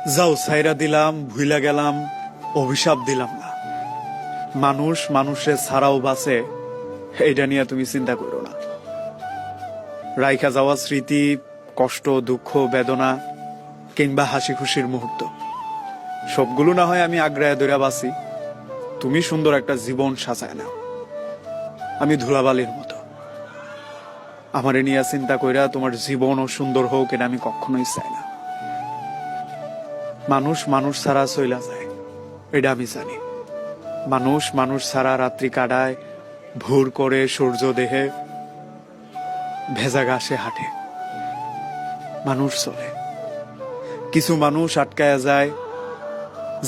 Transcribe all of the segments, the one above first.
যাও ছাইরা দিলাম, ভুইলা গেলাম, অভিশাপ দিলাম না। মানুষ মানুষের ছাড়াও বাঁচে, এইটা নিয়ে তুমি চিন্তা করো না। রাইখা যাওয়া স্মৃতি, কষ্ট, দুঃখ, বেদনা কিংবা হাসি খুশির মুহূর্ত, সবগুলো না হয় আমি আগ্রায় ধরে বাঁচি। তুমি সুন্দর একটা জীবন সাজায় নাও, আমি ধুলাবালির মতো। আমারে নিয়ে চিন্তা কইরা তোমার জীবনও সুন্দর হোক, এটা আমি কখনোই চাই না। মানুষ মানুষ ছাড়া চইলা যায়, এটা আমি জানি। মানুষ মানুষ ছাড়া রাত্রি কাটায়, ভোর করে সূর্য দেহে, ভেজা ঘাসে হাঁটে। মানুষ চলে, কিছু মানুষ আটকায়া যায়,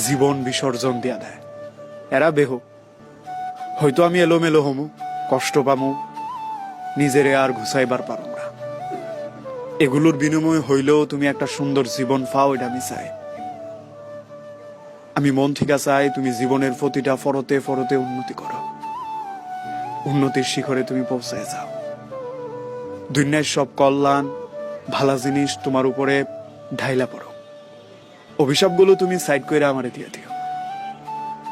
জীবন বিসর্জন দিয়া দেয়। এরা বেহ, হয়তো আমি এলোমেলো হমু, কষ্ট পামু, নিজেরে আর ঘুষাইবার পারুম না। এগুলোর বিনিময় হইলেও তুমি একটা সুন্দর জীবন পাও, এটা আমি চাই। আমি মন থেকে চাই তুমি জীবনের প্রতিটা ফরতে ফরতে উন্নতি করো, উন্নতির শিখরে তুমি পৌঁছায় যাও। দুনিয়ার সব কল্যাণ, ভালা জিনিস তোমার উপরে ঢাইলা পড়ো। অভিশাপগুলো তুমি সাইড করে আমারে দিয়ে দিও।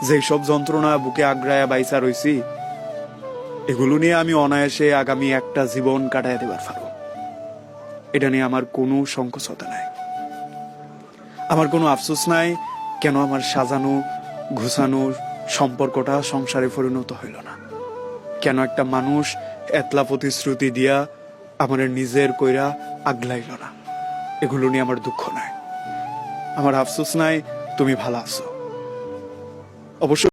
যে সব যন্ত্রণা বুকে আগ্রায়া বাইসা রইছি, এগুলো নিয়ে আমি অনায়াসে আগামী একটা জীবন কাটায় দেবার পারো। এটা নিয়ে আমার কোনো সংকোচতা নাই, আমার কোনো আফসোস নাই। কেন আমার সাজানো ঘুষানো সম্পর্কটা সংসারে পরিণত হইল না? কেন একটা মানুষ এতলা প্রতিশ্রুতি দিয়া আমার নিজের কইরা আগলাইল না? এগুলো নিয়ে আমার দুঃখ নাই, আমার আফসোস নাই। তুমি ভালো আছো অবশ্য।